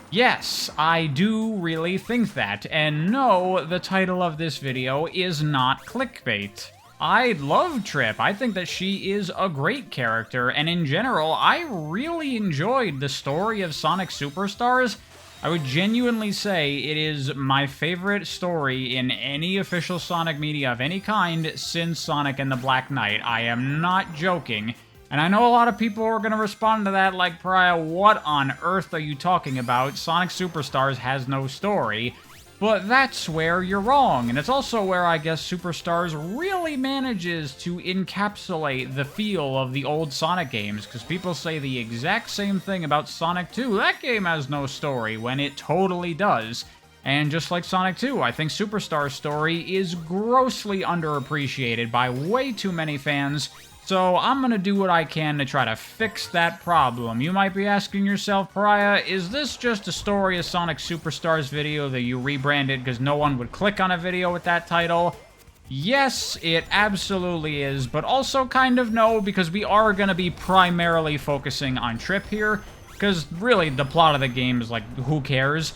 Yes, I do really think that, and no, the title of this video is not clickbait. I love Trip. I think that she is a great character, and in general, I really enjoyed the story of Sonic Superstars. I would genuinely say it is my favorite story in any official Sonic media of any kind since Sonic and the Black Knight. I am not joking. And I know a lot of people are going to respond to that like, Pariah, what on earth are you talking about? Sonic Superstars has no story. But that's where you're wrong, and it's also where I guess Superstars really manages to encapsulate the feel of the old Sonic games, because people say the exact same thing about Sonic 2. That game has no story, when it totally does. And just like Sonic 2, I think Superstars' story is grossly underappreciated by way too many fans. So I'm gonna do what I can to try to fix that problem. You might be asking yourself, Pariah, is this just a Story of Sonic Superstars video that you rebranded because no one would click on a video with that title? Yes, it absolutely is, but also kind of no, because we are gonna be primarily focusing on Trip here, because really the plot of the game is like, who cares?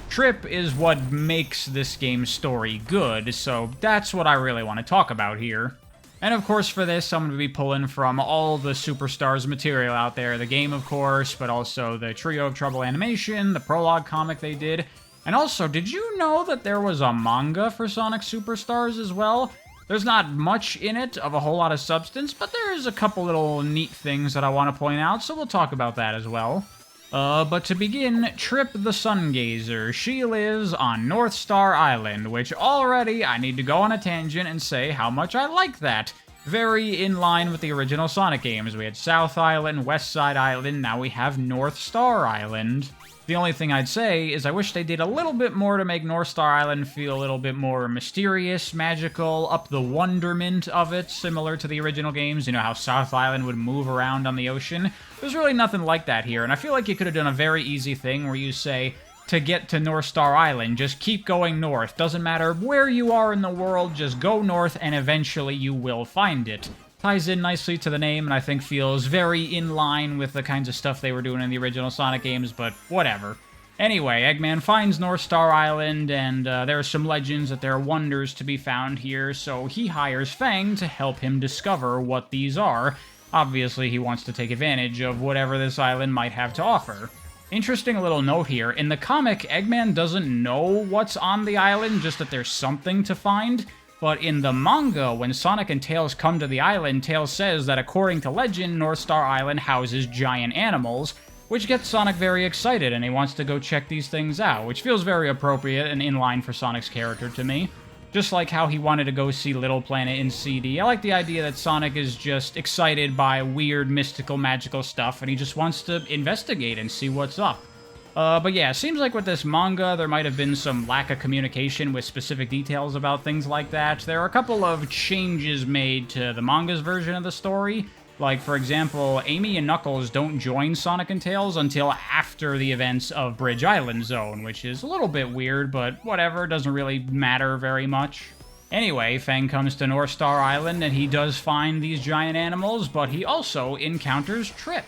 Trip is what makes this game's story good, so that's what I really want to talk about here. And of course for this, I'm going to be pulling from all the Superstars material out there. The game, of course, but also the Trio of Trouble animation, the prologue comic they did. And also, did you know that there was a manga for Sonic Superstars as well? There's not much in it of a whole lot of substance, but there's a couple little neat things that I want to point out, so we'll talk about that as well. But to begin, Trip the Sungazer. She lives on North Star Island, which already I need to go on a tangent and say how much I like that. Very in line with the original Sonic games. We had South Island, West Side Island, now we have North Star Island. The only thing I'd say is I wish they did a little bit more to make North Star Island feel a little bit more mysterious, magical, up the wonderment of it, similar to the original games. You know how South Island would move around on the ocean? There's really nothing like that here, and I feel like you could have done a very easy thing where you say, to get to North Star Island, just keep going north. Doesn't matter where you are in the world, just go north and eventually you will find it. Ties in nicely to the name, and I think feels very in line with the kinds of stuff they were doing in the original Sonic games, but whatever. Anyway, Eggman finds North Star Island, and there are some legends that there are wonders to be found here, so he hires Fang to help him discover what these are. Obviously, he wants to take advantage of whatever this island might have to offer. Interesting little note here, in the comic, Eggman doesn't know what's on the island, just that there's something to find. But in the manga, when Sonic and Tails come to the island, Tails says that according to legend, North Star Island houses giant animals, which gets Sonic very excited and he wants to go check these things out, which feels very appropriate and in line for Sonic's character to me. Just like how he wanted to go see Little Planet in CD, I like the idea that Sonic is just excited by weird, mystical, magical stuff and he just wants to investigate and see what's up. But yeah, it seems like with this manga, there might have been some lack of communication with specific details about things like that. There are a couple of changes made to the manga's version of the story. Like, for example, Amy and Knuckles don't join Sonic and Tails until after the events of Bridge Island Zone, which is a little bit weird, but whatever, doesn't really matter very much. Anyway, Fang comes to North Star Island and he does find these giant animals, but he also encounters Trip.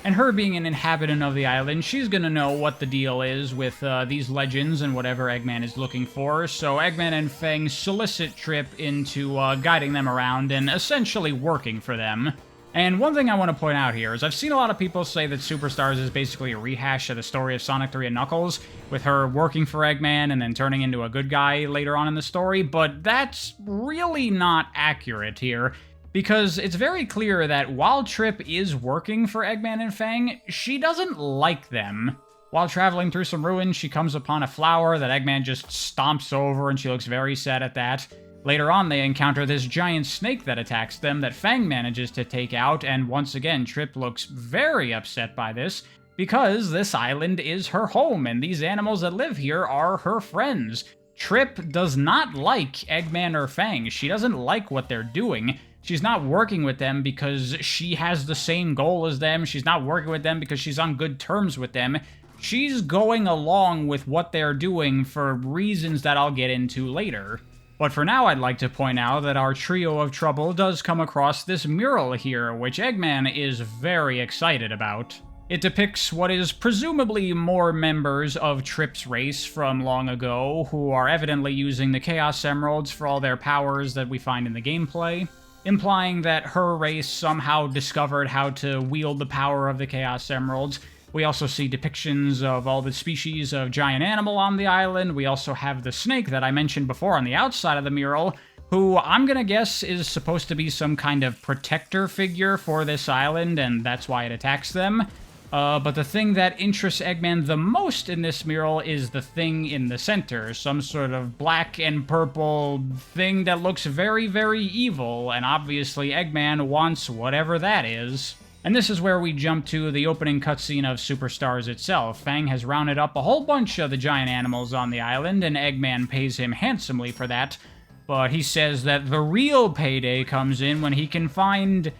And her being an inhabitant of the island, she's gonna know what the deal is with these legends and whatever Eggman is looking for, so Eggman and Fang solicit Trip into guiding them around and essentially working for them. And one thing I want to point out here is I've seen a lot of people say that Superstars is basically a rehash of the story of Sonic 3 and Knuckles, with her working for Eggman and then turning into a good guy later on in the story, but that's really not accurate here. Because it's very clear that while Trip is working for Eggman and Fang, she doesn't like them. While traveling through some ruins, she comes upon a flower that Eggman just stomps over and she looks very sad at that. Later on, they encounter this giant snake that attacks them that Fang manages to take out, and once again, Trip looks very upset by this, because this island is her home, and these animals that live here are her friends. Trip does not like Eggman or Fang. She doesn't like what they're doing. She's not working with them because she has the same goal as them. She's not working with them because she's on good terms with them. She's going along with what they're doing for reasons that I'll get into later. But for now, I'd like to point out that our Trio of Trouble does come across this mural here, which Eggman is very excited about. It depicts what is presumably more members of Trip's race from long ago, who are evidently using the Chaos Emeralds for all their powers that we find in the gameplay, implying that her race somehow discovered how to wield the power of the Chaos Emeralds. We also see depictions of all the species of giant animal on the island. We also have the snake that I mentioned before on the outside of the mural, who I'm gonna guess is supposed to be some kind of protector figure for this island, and that's why it attacks them. But the thing that interests Eggman the most in this mural is the thing in the center. Some sort of black and purple thing that looks very, very evil, and obviously Eggman wants whatever that is. And this is where we jump to the opening cutscene of Superstars itself. Fang has rounded up a whole bunch of the giant animals on the island, and Eggman pays him handsomely for that. But he says that the real payday comes in when he can find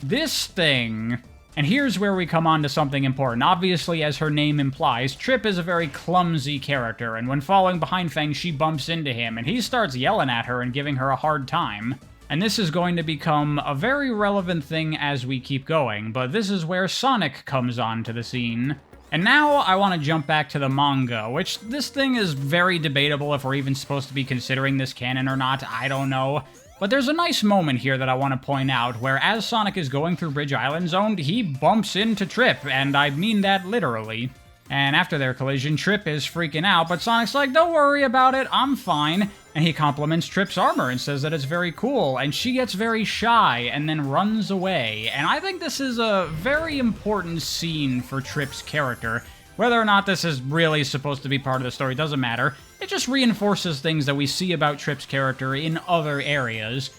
this thing. And here's where we come on to something important. Obviously, as her name implies, Trip is a very clumsy character, and when falling behind Fang, she bumps into him, and he starts yelling at her and giving her a hard time. And this is going to become a very relevant thing as we keep going, but this is where Sonic comes onto the scene. And now I want to jump back to the manga, which this thing is very debatable if we're even supposed to be considering this canon or not, I don't know. But there's a nice moment here that I want to point out, where as Sonic is going through Bridge Island Zone, he bumps into Trip, and I mean that literally. And after their collision, Trip is freaking out, but Sonic's like, don't worry about it, I'm fine. And he compliments Trip's armor and says that it's very cool, and she gets very shy and then runs away. And I think this is a very important scene for Trip's character. Whether or not this is really supposed to be part of the story doesn't matter. It just reinforces things that we see about Trip's character in other areas.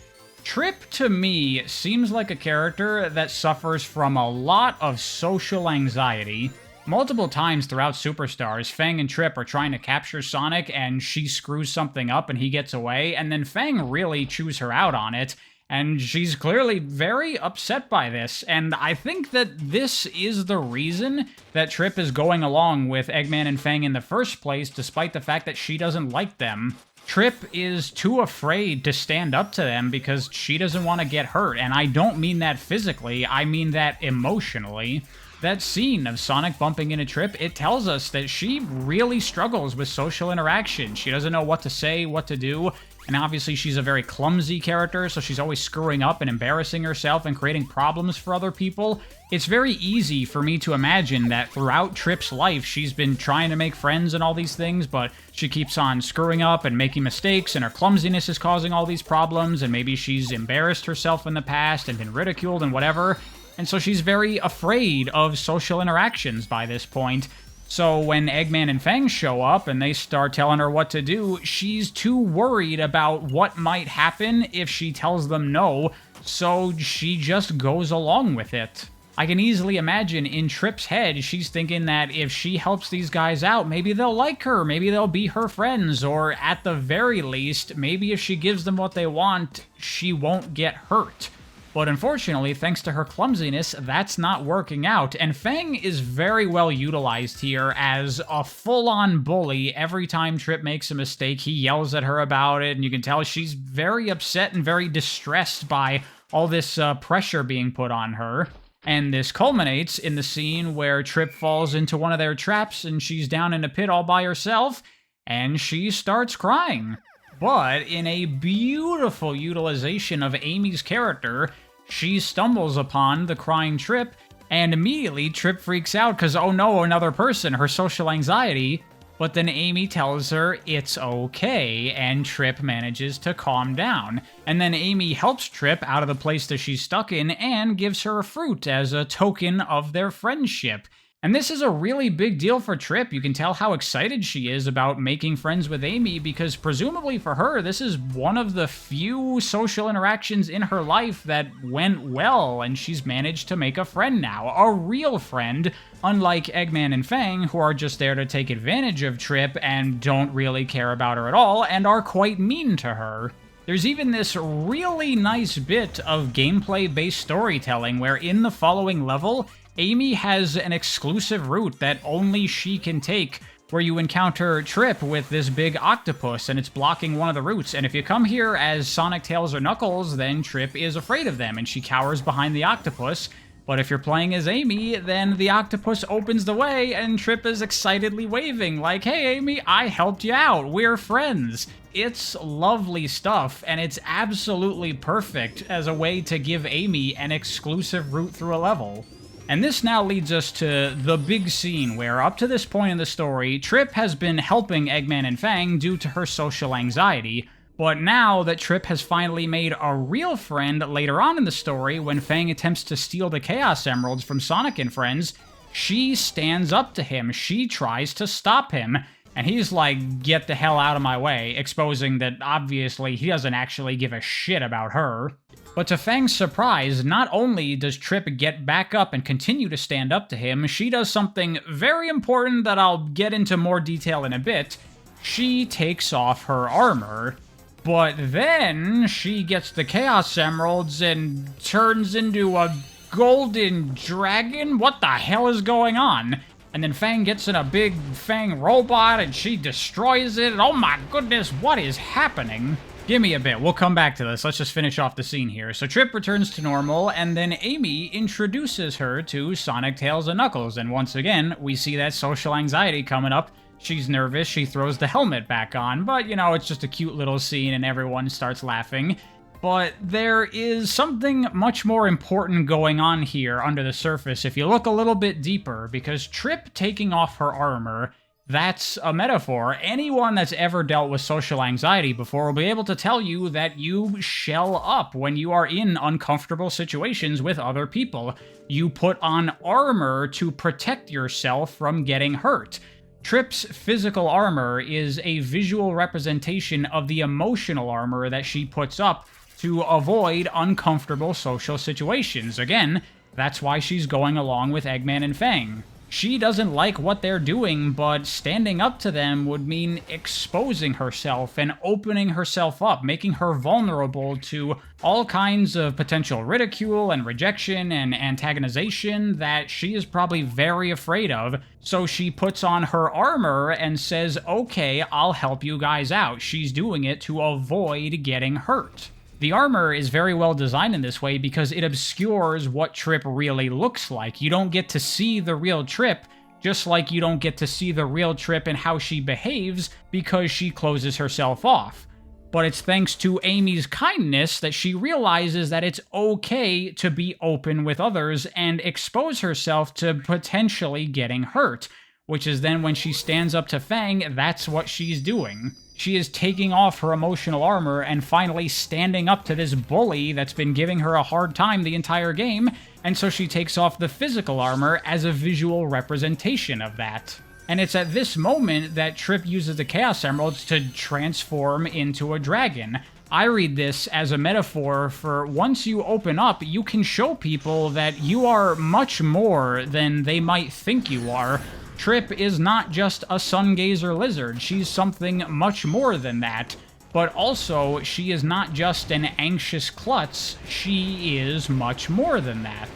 Trip, to me, seems like a character that suffers from a lot of social anxiety. Multiple times throughout Superstars, Fang and Trip are trying to capture Sonic, and she screws something up and he gets away, and then Fang really chews her out on it, and she's clearly very upset by this, and I think that this is the reason that Trip is going along with Eggman and Fang in the first place, despite the fact that she doesn't like them. Trip is too afraid to stand up to them because she doesn't want to get hurt, and I don't mean that physically, I mean that emotionally. That scene of Sonic bumping into Trip, it tells us that she really struggles with social interaction. She doesn't know what to say, what to do, and obviously she's a very clumsy character, so she's always screwing up and embarrassing herself and creating problems for other people. It's very easy for me to imagine that throughout Trip's life, she's been trying to make friends and all these things, but she keeps on screwing up and making mistakes, and her clumsiness is causing all these problems, and maybe she's embarrassed herself in the past and been ridiculed and whatever. And so she's very afraid of social interactions by this point. So when Eggman and Fang show up and they start telling her what to do, she's too worried about what might happen if she tells them no, so she just goes along with it. I can easily imagine in Trip's head, she's thinking that if she helps these guys out, maybe they'll like her, maybe they'll be her friends, or at the very least, maybe if she gives them what they want, she won't get hurt. But unfortunately, thanks to her clumsiness, that's not working out, and Fang is very well utilized here as a full-on bully. Every time Trip makes a mistake, he yells at her about it, and you can tell she's very upset and very distressed by all this pressure being put on her. And this culminates in the scene where Trip falls into one of their traps, and she's down in a pit all by herself, and she starts crying. But in a beautiful utilization of Amy's character, she stumbles upon the crying Trip, and immediately Trip freaks out because, oh no, another person, her social anxiety. But then Amy tells her it's okay, and Trip manages to calm down. And then Amy helps Trip out of the place that she's stuck in and gives her a fruit as a token of their friendship. And this is a really big deal for Trip. You can tell how excited she is about making friends with Amy because presumably for her, this is one of the few social interactions in her life that went well, and she's managed to make a friend now. A real friend, unlike Eggman and Fang, who are just there to take advantage of Trip and don't really care about her at all and are quite mean to her. There's even this really nice bit of gameplay-based storytelling where in the following level, Amy has an exclusive route that only she can take, where you encounter Trip with this big octopus, and it's blocking one of the routes, and if you come here as Sonic, Tails, or Knuckles, then Trip is afraid of them, and she cowers behind the octopus, But if you're playing as Amy, then the octopus opens the way and Trip is excitedly waving like, "Hey Amy, I helped you out, we're friends." It's lovely stuff, and it's absolutely perfect as a way to give Amy an exclusive route through a level. And this now leads us to the big scene where, up to this point in the story, Trip has been helping Eggman and Fang due to her social anxiety, but now that Trip has finally made a real friend later on in the story when Fang attempts to steal the Chaos Emeralds from Sonic and friends, she stands up to him, she tries to stop him, and he's like, "Get the hell out of my way," exposing that obviously he doesn't actually give a shit about her. But to Fang's surprise, not only does Trip get back up and continue to stand up to him, she does something very important that I'll get into more detail in a bit. She takes off her armor. But then she gets the Chaos Emeralds and turns into a golden dragon? What the hell is going on? And then Fang gets in a big Fang robot and she destroys it. And oh my goodness, what is happening? Give me a bit, we'll come back to this. Let's just finish off the scene here. So Trip returns to normal, and then Amy introduces her to Sonic, Tails, and Knuckles. And once again, we see that social anxiety coming up. She's nervous, she throws the helmet back on, but you know, it's just a cute little scene and everyone starts laughing. But there is something much more important going on here under the surface if you look a little bit deeper, because Trip taking off her armor, that's a metaphor. Anyone that's ever dealt with social anxiety before will be able to tell you that you shell up when you are in uncomfortable situations with other people. You put on armor to protect yourself from getting hurt. Trip's physical armor is a visual representation of the emotional armor that she puts up to avoid uncomfortable social situations. Again, that's why she's going along with Eggman and Fang. She doesn't like what they're doing, but standing up to them would mean exposing herself and opening herself up, making her vulnerable to all kinds of potential ridicule and rejection and antagonization that she is probably very afraid of. So she puts on her armor and says, "Okay, I'll help you guys out." She's doing it to avoid getting hurt. The armor is very well designed in this way because it obscures what Trip really looks like. You don't get to see the real Trip, just like you don't get to see the real Trip and how she behaves because she closes herself off. But it's thanks to Amy's kindness that she realizes that it's okay to be open with others and expose herself to potentially getting hurt, which is then when she stands up to Fang, that's what she's doing. She is taking off her emotional armor and finally standing up to this bully that's been giving her a hard time the entire game, and so she takes off the physical armor as a visual representation of that. And it's at this moment that Trip uses the Chaos Emeralds to transform into a dragon. I read this as a metaphor for once you open up, you can show people that you are much more than they might think you are. Trip is not just a sun-gazer lizard, she's something much more than that. But also, she is not just an anxious klutz, she is much more than that.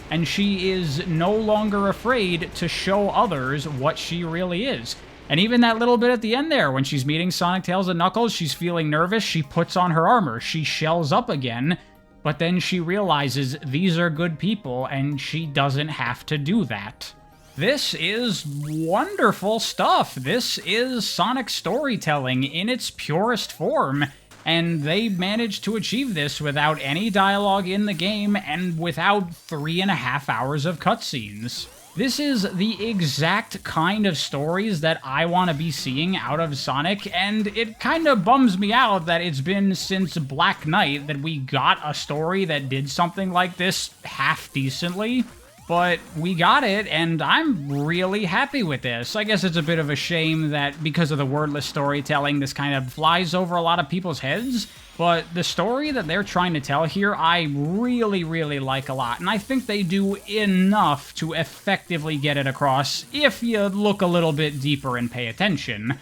And she is no longer afraid to show others what she really is. And even that little bit at the end there, when she's meeting Sonic, Tails, and Knuckles, she's feeling nervous, she puts on her armor, she shells up again, but then she realizes these are good people, and she doesn't have to do that. This is wonderful stuff. This is Sonic storytelling in its purest form, and they managed to achieve this without any dialogue in the game and without 3.5 hours of cutscenes. This is the exact kind of stories that I want to be seeing out of Sonic, and it kind of bums me out that it's been since Black Knight that we got a story that did something like this half-decently. But we got it, and I'm really happy with this. I guess it's a bit of a shame that because of the wordless storytelling, this kind of flies over a lot of people's heads. But the story that they're trying to tell here, I really, really like a lot. And I think they do enough to effectively get it across if you look a little bit deeper and pay attention.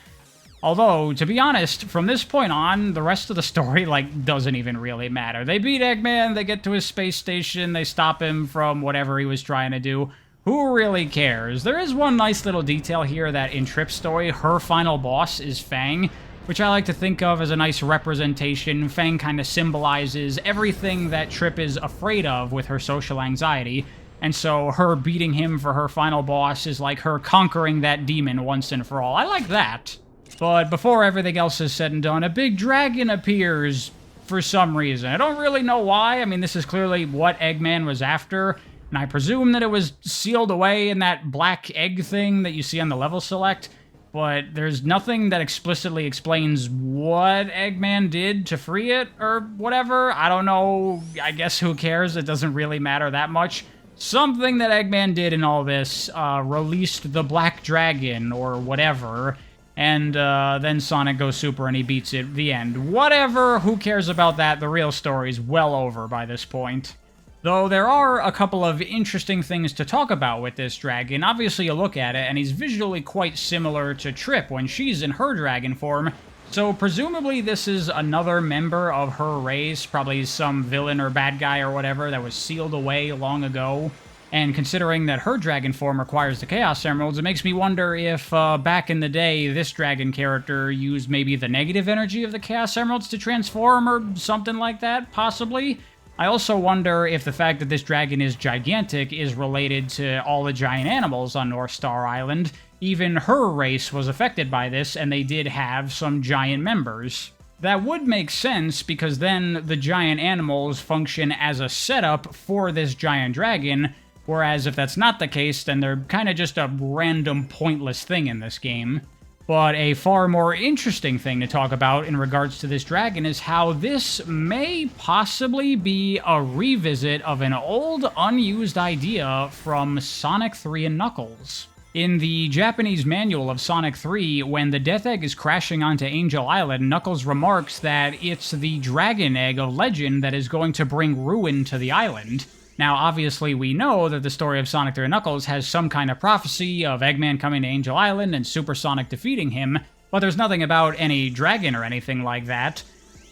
Although, to be honest, from this point on, the rest of the story, doesn't even really matter. They beat Eggman, they get to his space station, they stop him from whatever he was trying to do. Who really cares? There is one nice little detail here that in Trip's story, her final boss is Fang, which I like to think of as a nice representation. Fang kind of symbolizes everything that Trip is afraid of with her social anxiety. And so her beating him for her final boss is like her conquering that demon once and for all. I like that. But before everything else is said and done, a big dragon appears for some reason. I don't really know why. I mean, this is clearly what Eggman was after, and I presume that it was sealed away in that black egg thing that you see on the level select, but there's nothing that explicitly explains what Eggman did to free it or whatever. I don't know. I guess who cares? It doesn't really matter that much. Something that Eggman did in all this released the black dragon or whatever, and then Sonic goes super and he beats it. The end. Whatever, who cares about that? The real story's well over by this point. Though there are a couple of interesting things to talk about with this dragon. Obviously you look at it and he's visually quite similar to Trip when she's in her dragon form, so presumably this is another member of her race, probably some villain or bad guy or whatever that was sealed away long ago. And considering that her dragon form requires the Chaos Emeralds, it makes me wonder if back in the day this dragon character used maybe the negative energy of the Chaos Emeralds to transform or something like that, possibly. I also wonder if the fact that this dragon is gigantic is related to all the giant animals on North Star Island. Even her race was affected by this, and they did have some giant members. That would make sense, because then the giant animals function as a setup for this giant dragon, whereas if that's not the case, then they're kind of just a random pointless thing in this game. But a far more interesting thing to talk about in regards to this dragon is how this may possibly be a revisit of an old, unused idea from Sonic 3 and Knuckles. In the Japanese manual of Sonic 3, when the Death Egg is crashing onto Angel Island, Knuckles remarks that it's the Dragon Egg of Legend that is going to bring ruin to the island. Now, obviously, we know that the story of Sonic 3 and Knuckles has some kind of prophecy of Eggman coming to Angel Island and Super Sonic defeating him, but there's nothing about any dragon or anything like that.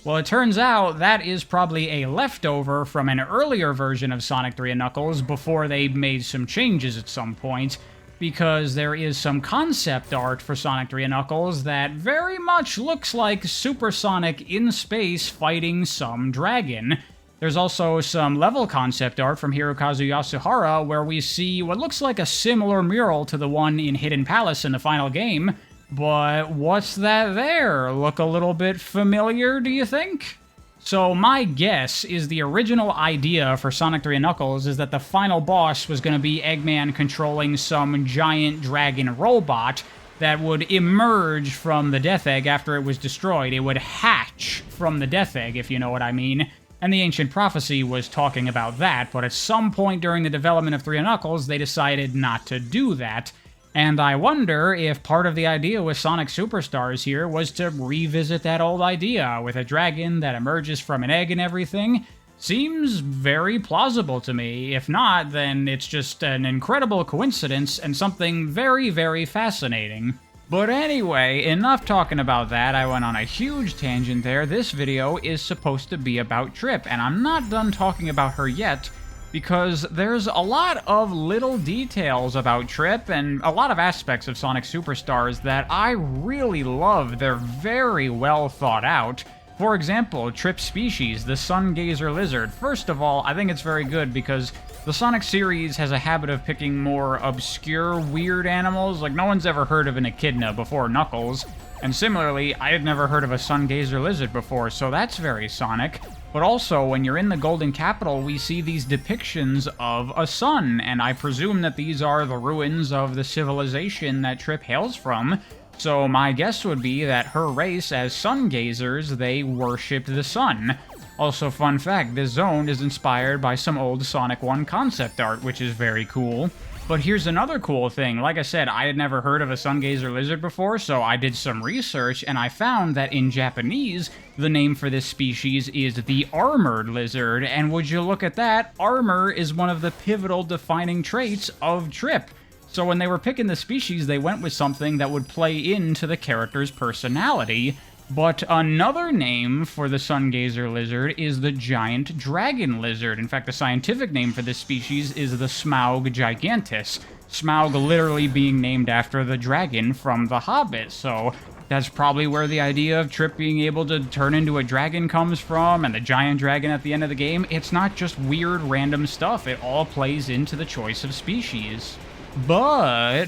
Well, it turns out that is probably a leftover from an earlier version of Sonic 3 and Knuckles before they made some changes at some point, because there is some concept art for Sonic 3 and Knuckles that very much looks like Super Sonic in space fighting some dragon. There's also some level concept art from Hirokazu Yasuhara where we see what looks like a similar mural to the one in Hidden Palace in the final game, but what's that there? Look a little bit familiar, do you think? So my guess is the original idea for Sonic 3 and Knuckles is that the final boss was going to be Eggman controlling some giant dragon robot that would emerge from the Death Egg after it was destroyed. It would hatch from the Death Egg, if you know what I mean. And the Ancient Prophecy was talking about that, but at some point during the development of 3 and Knuckles, they decided not to do that. And I wonder if part of the idea with Sonic Superstars here was to revisit that old idea with a dragon that emerges from an egg and everything. Seems very plausible to me. If not, then it's just an incredible coincidence and something very, very fascinating. But anyway, enough talking about that. I went on a huge tangent there. This video is supposed to be about Trip, and I'm not done talking about her yet, because there's a lot of little details about Trip and a lot of aspects of Sonic Superstars that I really love. They're very well thought out. For example, Trip's species, the Sun Gazer Lizard. First of all, I think it's very good because the Sonic series has a habit of picking more obscure, weird animals. Like, no one's ever heard of an echidna before Knuckles. And similarly, I had never heard of a Sun Gazer Lizard before, so that's very Sonic. But also, when you're in the Golden Capital, we see these depictions of a sun, and I presume that these are the ruins of the civilization that Trip hails from. So my guess would be that her race, as sun gazers, they worshipped the sun. Also, fun fact, this zone is inspired by some old Sonic 1 concept art, which is very cool. But here's another cool thing. Like I said, I had never heard of a sun gazer lizard before, so I did some research, and I found that in Japanese, the name for this species is the armored lizard, and would you look at that, armor is one of the pivotal defining traits of Trip. So when they were picking the species, they went with something that would play into the character's personality. But another name for the sun gazer lizard is the giant dragon lizard. In fact, the scientific name for this species is the Smaug gigantus. Smaug literally being named after the dragon from The Hobbit. So That's probably where the idea of Trip being able to turn into a dragon comes from, and the giant dragon at the end of the game. It's not just weird random stuff, it all plays into the choice of species. But,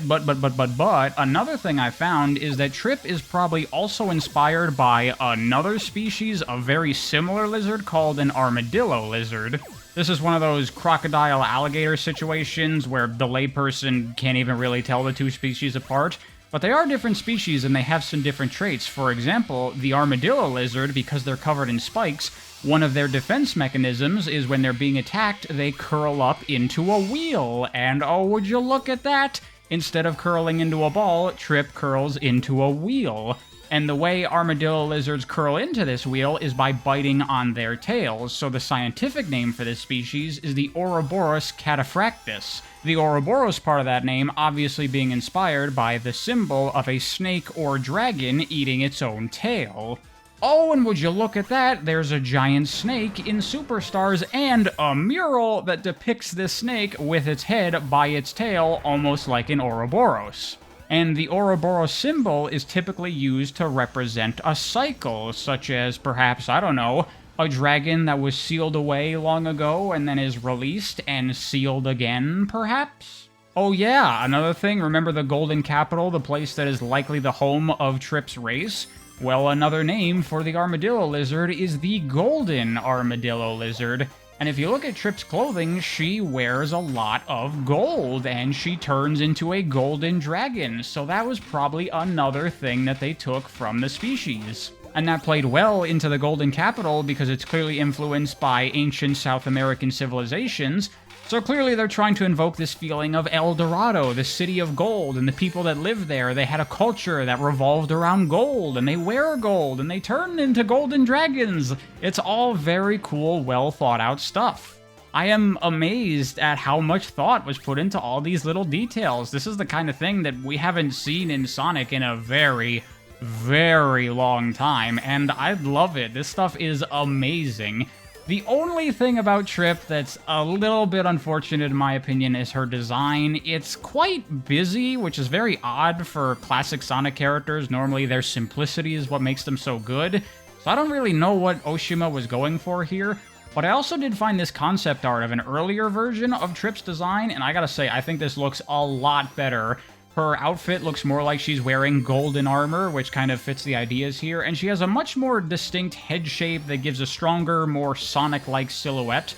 another thing I found is that Trip is probably also inspired by another species of very similar lizard called an armadillo lizard. This is one of those crocodile-alligator situations where the layperson can't even really tell the two species apart. But they are different species and they have some different traits. For example, the armadillo lizard, because they're covered in spikes, one of their defense mechanisms is when they're being attacked, they curl up into a wheel. And oh, would you look at that? Instead of curling into a ball, Trip curls into a wheel. And the way armadillo lizards curl into this wheel is by biting on their tails, so the scientific name for this species is the Ouroboros cataphractus. The Ouroboros part of that name obviously being inspired by the symbol of a snake or dragon eating its own tail. Oh, and would you look at that, there's a giant snake in Superstars and a mural that depicts this snake with its head by its tail, almost like an Ouroboros. And the Ouroboros symbol is typically used to represent a cycle, such as perhaps, I don't know, a dragon that was sealed away long ago and then is released and sealed again, perhaps? Oh yeah, another thing, remember the Golden Capital, the place that is likely the home of Trip's race? Well, another name for the armadillo lizard is the Golden Armadillo Lizard. And if you look at Trip's clothing, she wears a lot of gold, and she turns into a golden dragon, so that was probably another thing that they took from the species. And that played well into the Golden Capital because it's clearly influenced by ancient South American civilizations, so clearly they're trying to invoke this feeling of El Dorado, the city of gold, and the people that lived there. They had a culture that revolved around gold, and they wear gold, and they turn into golden dragons. It's all very cool, well thought out stuff. I am amazed at how much thought was put into all these little details. This is the kind of thing that we haven't seen in Sonic in a very, very long time, and I love it. This stuff is amazing. The only thing about Trip that's a little bit unfortunate in my opinion is her design. It's quite busy, which is very odd for classic Sonic characters. Normally their simplicity is what makes them so good. So I don't really know what Oshima was going for here. But I also did find this concept art of an earlier version of Trip's design, and I gotta say, I think this looks a lot better. Her outfit looks more like she's wearing golden armor, which kind of fits the ideas here, and she has a much more distinct head shape that gives a stronger, more Sonic-like silhouette.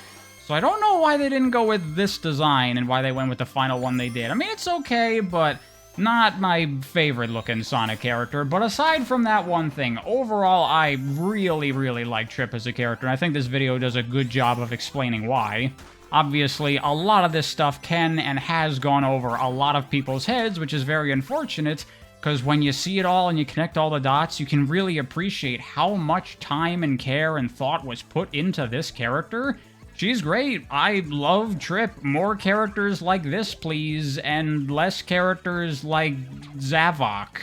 So I don't know why they didn't go with this design and why they went with the final one they did. I mean, it's okay, but not my favorite-looking Sonic character. But aside from that one thing, overall, I really, really like Trip as a character, and I think this video does a good job of explaining why. Obviously, a lot of this stuff can and has gone over a lot of people's heads, which is very unfortunate, because when you see it all and you connect all the dots, you can really appreciate how much time and care and thought was put into this character. She's great. I love Trip. More characters like this, please, and less characters like Zavok.